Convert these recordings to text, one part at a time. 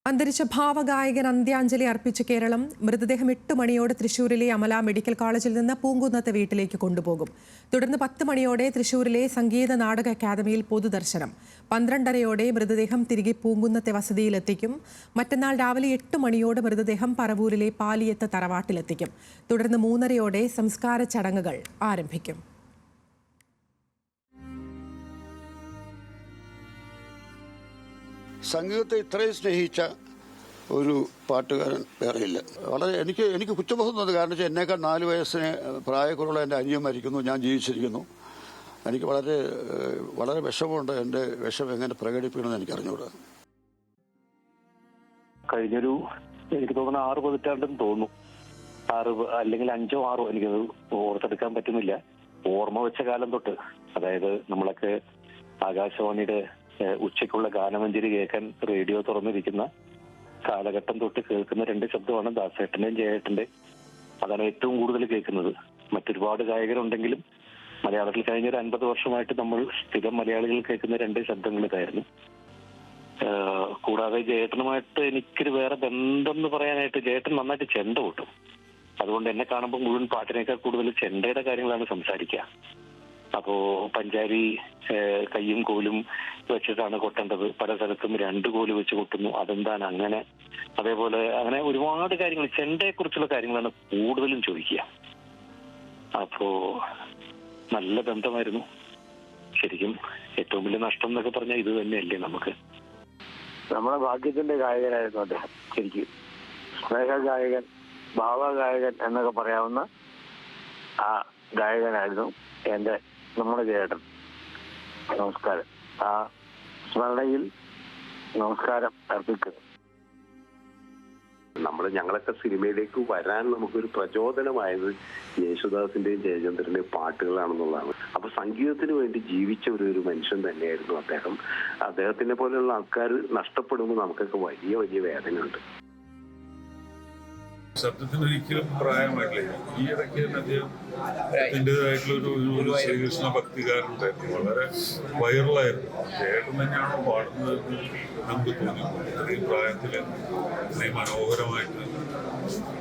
അന്തരിച്ച ഭാവഗായകൻ അന്ത്യാഞ്ജലി അർപ്പിച്ച കേരളം മൃതദേഹം 8 മണിയോടെ തൃശൂരിലെ അമല മെഡിക്കൽ കോളേജിൽ നിന്ന് പൂങ്കുന്നത്തെ വീട്ടിലേക്ക് കൊണ്ടുപോകും. തുടർന്ന് 10 മണിയോടെ തൃശൂരിലെ സംഗീത നാടക അക്കാദമിയിൽ പൊതുദർശനം. 12:30യോടെ മൃതദേഹം തിരികെ പൂങ്കുന്നത്തെ വസതിയിലെത്തിക്കും. മറ്റന്നാൾ രാവിലെ 8 മണിയോടെ മൃതദേഹം പറവൂരിലെ പാലിയത്ത് തറവാട്ടിലെത്തിക്കും. തുടർന്ന് 3:30യോടെ സംസ്കാര ചടങ്ങുകൾ ആരംഭിക്കും. സംഗീതത്തെ ഇത്രയും സ്നേഹിച്ച ഒരു പാട്ടുകാരൻ വേറെയില്ല. വളരെ എനിക്ക് കുറ്റബോധം തോന്നുന്നത് കാരണം വെച്ചാൽ എന്നേക്കാൾ 4 വയസ്സിന് പ്രായക്കുറവുള്ള എൻ്റെ അനിയൻ മരിക്കുന്നു, ഞാൻ ജീവിച്ചിരിക്കുന്നു. എനിക്ക് വളരെ വിഷമമുണ്ട്. എൻ്റെ വിഷമം എങ്ങനെ പ്രകടിപ്പിക്കണമെന്ന് എനിക്ക് അറിഞ്ഞുകൂടാ. കഴിഞ്ഞൊരു എനിക്ക് തോന്നുന്നു 6 പതിറ്റാണ്ടെന്ന് തോന്നുന്നു, 6 അല്ലെങ്കിൽ 5 or 6 എനിക്കത് ഓർത്തെടുക്കാൻ പറ്റുന്നില്ല. ഓർമ്മ വെച്ച കാലം തൊട്ട്, അതായത് നമ്മളൊക്കെ ആകാശവാണിയുടെ ഉച്ചയ്ക്കുള്ള ഗാനമഞ്ജരി കേൾക്കാൻ റേഡിയോ തുറന്നിരിക്കുന്ന കാലഘട്ടം തൊട്ട് കേൾക്കുന്ന 2 ശബ്ദമാണ് ദാസേട്ടന്റെയും ജയേട്ടന്റെയും. അതാണ് ഏറ്റവും കൂടുതൽ കേൾക്കുന്നത്. മറ്റൊരുപാട് ഗായകരുണ്ടെങ്കിലും മലയാളത്തിൽ കഴിഞ്ഞ ഒരു 50 വർഷമായിട്ട് നമ്മൾ സ്ഥിരം മലയാളികൾ കേൾക്കുന്ന 2 ശബ്ദങ്ങൾ ഇതായിരുന്നു. കൂടാതെ ജയേട്ടനുമായിട്ട് എനിക്കൊരു വേറെ ബന്ധം എന്ന് പറയാനായിട്ട്, ജയേട്ടൻ നന്നായിട്ട് ചെണ്ട കൊട്ടും. അതുകൊണ്ട് എന്നെ കാണുമ്പോൾ മുഴുവൻ പാട്ടിനേക്കാൾ കൂടുതൽ ചെണ്ടയുടെ കാര്യങ്ങളാണ് സംസാരിക്കുക. അപ്പോ പഞ്ചാരി കയ്യും കോലും വെച്ചിട്ടാണ് കൊട്ടേണ്ടത്. പല സ്ഥലത്തും 2 കോല് വെച്ച് കൊട്ടുന്നു, അതെന്താണ് അങ്ങനെ. അതേപോലെ അങ്ങനെ ഒരുപാട് കാര്യങ്ങൾ, ചെണ്ടയെ കുറിച്ചുള്ള കാര്യങ്ങളാണ് കൂടുതലും ചോദിക്കുക. അപ്പോ നല്ല ബന്ധമായിരുന്നു. ശരിക്കും ഏറ്റവും വലിയ നഷ്ടം എന്നൊക്കെ പറഞ്ഞാൽ ഇത് തന്നെയല്ലേ നമുക്ക്. നമ്മുടെ ഭാഗ്യത്തിന്റെ ഗായകനായിരുന്നു അദ്ദേഹം. ശരിക്കും സ്നേഹഗായകൻ, ഭാവഗായകൻ എന്നൊക്കെ പറയാവുന്ന ആ ഗായകനായിരുന്നു നമ്മുടെ ജയേട്ടൻ. നമസ്കാരം. ആ സ്മരണയിൽ നമസ്കാരം അർപ്പിക്കുന്നു. ഞങ്ങളൊക്കെ സിനിമയിലേക്ക് വരാൻ നമുക്കൊരു പ്രചോദനമായത് യേശുദാസിന്റെയും ജയചന്ദ്രന്റെയും പാട്ടുകളാണെന്നുള്ളതാണ്. അപ്പൊ സംഗീതത്തിന് വേണ്ടി ജീവിച്ച ഒരു മനുഷ്യൻ തന്നെയായിരുന്നു അദ്ദേഹം. അദ്ദേഹത്തിനെ പോലെയുള്ള ആൾക്കാർ നഷ്ടപ്പെടുമ്പോൾ നമുക്കൊക്കെ വലിയ വലിയ വേദനയുണ്ട്. ശബ്ദത്തിന് ഒരിക്കലും പ്രായമായിട്ടില്ല. ഈ ഇടയ്ക്ക് തന്നെ അദ്ദേഹത്തിൻ്റെതായിട്ടുള്ള ഒരു ശ്രീകൃഷ്ണ ഭക്തികാരുണ്ടായിരുന്നു, വളരെ വൈറലായിരുന്നു. ചേട്ടൻ തന്നെയാണോ പാടുന്നത് നമുക്ക് തോന്നിപ്പോകും. ഇത്രയും പ്രായത്തിൽ ഇത്രയും മനോഹരമായിട്ട്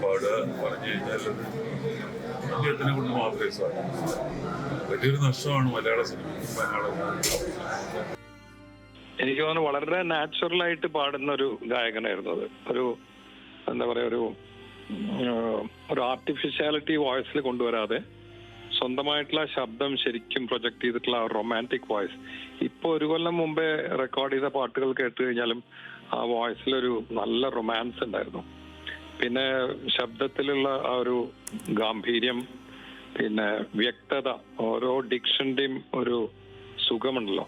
പാടുക എന്ന് പറഞ്ഞു കഴിഞ്ഞാൽ അദ്ദേഹത്തിനെ കൊണ്ട് മാത്രമേ സാധിക്കൂ. വലിയൊരു നഷ്ടമാണ് മലയാള സിനിമയ്ക്കും എനിക്ക് തോന്നുന്നു വളരെ നാച്ചുറലായിട്ട് പാടുന്ന ഒരു ഗായകനായിരുന്നു അത്. എന്താ പറയാ, ഒരു ആർട്ടിഫിഷ്യാലിറ്റി വോയിസിൽ കൊണ്ടുവരാതെ സ്വന്തമായിട്ടുള്ള ശബ്ദം ശരിക്കും പ്രൊജക്ട് ചെയ്തിട്ടുള്ള റൊമാൻറ്റിക് വോയിസ്. ഇപ്പോൾ 1 കൊല്ലം മുമ്പേ റെക്കോർഡ് ചെയ്ത പാട്ടുകൾ കേട്ട് കഴിഞ്ഞാലും ആ വോയിസിലൊരു നല്ല റൊമാൻസ് ഉണ്ടായിരുന്നു. പിന്നെ ശബ്ദത്തിലുള്ള ആ ഒരു ഗാംഭീര്യം, പിന്നെ വ്യക്തത, ഓരോ ഡിക്ഷന്റെയും ഒരു സുഖമുണ്ടല്ലോ,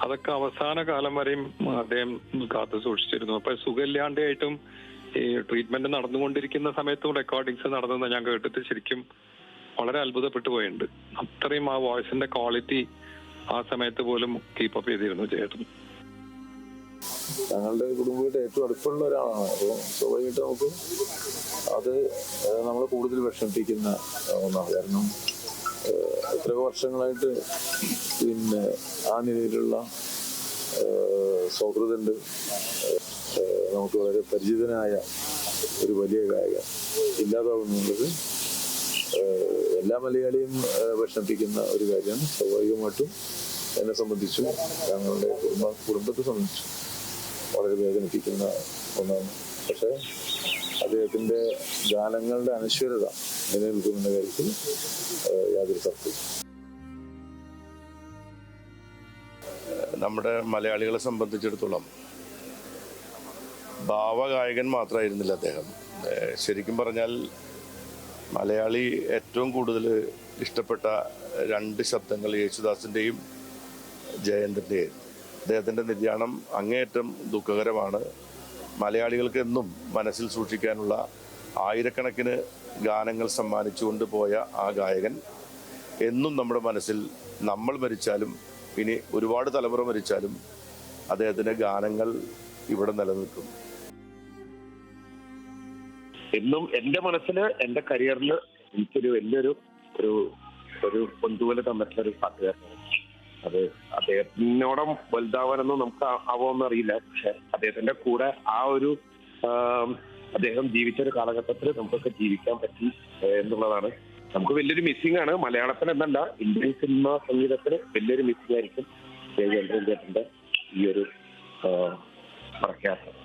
അതൊക്കെ അവസാന കാലം വരെയും അദ്ദേഹം കാത്തു സൂക്ഷിച്ചിരുന്നു. അപ്പൊ സുഖമില്ലാണ്ടായിട്ടും ഈ ട്രീറ്റ്മെന്റ് നടന്നുകൊണ്ടിരിക്കുന്ന സമയത്തും റെക്കോർഡിങ്സ് നടന്നത് ഞാൻ കേട്ടിട്ട് ശരിക്കും വളരെ അത്ഭുതപ്പെട്ടു പോയിട്ടുണ്ട്. അത്രയും ആ വോയിസിന്റെ ക്വാളിറ്റി ആ സമയത്ത് പോലും കീപ്പപ്പ് ചെയ്തിരുന്നു ചേട്ടൻ. ഞങ്ങളുടെ കുടുംബമായിട്ട് ഏറ്റവും അടുപ്പമുള്ള ഒരാളാണ്. അപ്പോൾ സ്വാഭാവികമായിട്ട് നമുക്ക് അത് നമ്മളെ കൂടുതൽ വിഷമിപ്പിക്കുന്ന ഒന്നാണ്. കാരണം എത്രയോ വർഷങ്ങളായിട്ട് പിന്നെ ആ നിലയിലുള്ള സൗഹൃദമുണ്ട്. നമുക്ക് വളരെ പരിചിതനായ ഒരു വലിയ ഗായകൻ ഇല്ലാതാവുന്നുള്ളത് എല്ലാ മലയാളിയും വിഷമിപ്പിക്കുന്ന ഒരു കാര്യമാണ്. സ്വാഭാവികമായിട്ടും എന്നെ സംബന്ധിച്ചും ഞങ്ങളുടെ കുടുംബത്തെ സംബന്ധിച്ചും വളരെ വേദനിപ്പിക്കുന്ന ഒന്നാണ്. പക്ഷേ അദ്ദേഹത്തിൻ്റെ ഗാനങ്ങളുടെ അനശ്വരത നിലനിൽക്കുന്ന കാര്യത്തിൽ യാതൊരു തർക്കവും. നമ്മുടെ മലയാളികളെ സംബന്ധിച്ചിടത്തോളം ഭാവഗായകൻ മാത്രമായിരുന്നില്ല അദ്ദേഹം. ശരിക്കും പറഞ്ഞാൽ മലയാളി ഏറ്റവും കൂടുതൽ ഇഷ്ടപ്പെട്ട 2 ശബ്ദങ്ങൾ യേശുദാസിൻ്റെയും ജയേന്ദ്രൻ്റെയും. അദ്ദേഹത്തിൻ്റെ നിര്യാണം അങ്ങേയറ്റം ദുഃഖകരമാണ്. മലയാളികൾക്ക് എന്നും മനസ്സിൽ സൂക്ഷിക്കാനുള്ള ആയിരക്കണക്കിന് ഗാനങ്ങൾ സമ്മാനിച്ചുകൊണ്ട് പോയ ആ ഗായകൻ എന്നും നമ്മുടെ മനസ്സിൽ, നമ്മൾ മരിച്ചാലും ഇനി ഒരുപാട് തലമുറ മരിച്ചാലും അദ്ദേഹത്തിൻ്റെ ഗാനങ്ങൾ ഇവിടെ നിലനിൽക്കും. എന്നും എന്റെ മനസ്സില്, എന്റെ കരിയറിൽ എനിക്കൊരു വലിയൊരു ഒരു പൊന്തുപോലെ തന്നിട്ടുള്ള ഒരു പാട്ടുകാരനാണ്. അത് അദ്ദേഹത്തിനോടം വലുതാവാനൊന്നും നമുക്ക് ആവുമെന്ന് അറിയില്ല. പക്ഷെ അദ്ദേഹത്തിന്റെ കൂടെ ആ ഒരു അദ്ദേഹം ജീവിച്ചൊരു കാലഘട്ടത്തിൽ നമുക്കൊക്കെ ജീവിക്കാൻ പറ്റി എന്നുള്ളതാണ് നമുക്ക് വലിയൊരു മിസ്സിംഗ് ആണ്. മലയാളത്തിന് എന്നല്ല, ഇന്ത്യൻ സിനിമ സംഗീതത്തിന് വലിയൊരു മിസ്സിംഗ് ആയിരിക്കും ജയചന്ദ്രൻ ചേട്ടന്റെ ഈ ഒരു പ്രഖ്യാപനം.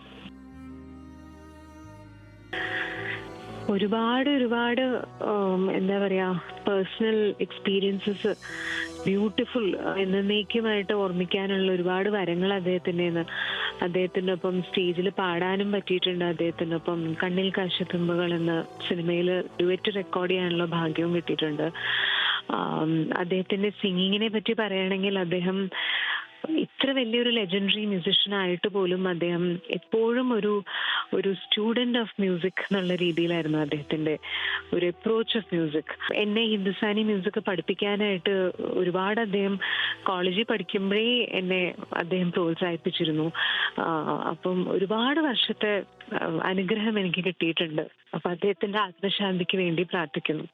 ഒരുപാട് എന്താ പറയാ, പേഴ്സണൽ എക്സ്പീരിയൻസസ് ബ്യൂട്ടിഫുൾ എന്നേക്കുമായിട്ട് ഓർമ്മിക്കാനുള്ള ഒരുപാട് വരങ്ങൾ അദ്ദേഹത്തിൻ്റെ ഒപ്പം സ്റ്റേജിൽ പാടാനും പറ്റിയിട്ടുണ്ട്. അദ്ദേഹത്തിനൊപ്പം കണ്ണിൽ കാശത്തുമ്പകൾ എന്ന സിനിമയിൽ ഡുവറ്റ് റെക്കോർഡ് ചെയ്യാനുള്ള ഭാഗ്യവും കിട്ടിയിട്ടുണ്ട്. അദ്ദേഹത്തിന്റെ സിംഗിങ്ങിനെ പറ്റി പറയുകയാണെങ്കിൽ അദ്ദേഹം ഇത്ര വലിയൊരു ലെജൻഡറി മ്യൂസിഷ്യൻ ആയിട്ട് പോലും അദ്ദേഹം എപ്പോഴും ഒരു സ്റ്റുഡന്റ് ഓഫ് മ്യൂസിക് എന്നുള്ള രീതിയിലായിരുന്നു അദ്ദേഹത്തിന്റെ ഒരു അപ്രോച്ച് ഓഫ് മ്യൂസിക്. എന്നെ ഹിന്ദുസ്ഥാനി മ്യൂസിക് പഠിപ്പിക്കാനായിട്ട് ഒരുപാട് അദ്ദേഹം കോളേജിൽ പഠിക്കുമ്പോഴേ എന്നെ അദ്ദേഹം പ്രോത്സാഹിപ്പിച്ചിരുന്നു. അപ്പം ഒരുപാട് വർഷത്തെ അനുഗ്രഹം എനിക്ക് കിട്ടിയിട്ടുണ്ട്. അപ്പൊ അദ്ദേഹത്തിന്റെ ആത്മശാന്തിക്ക് വേണ്ടി പ്രാർത്ഥിക്കുന്നു.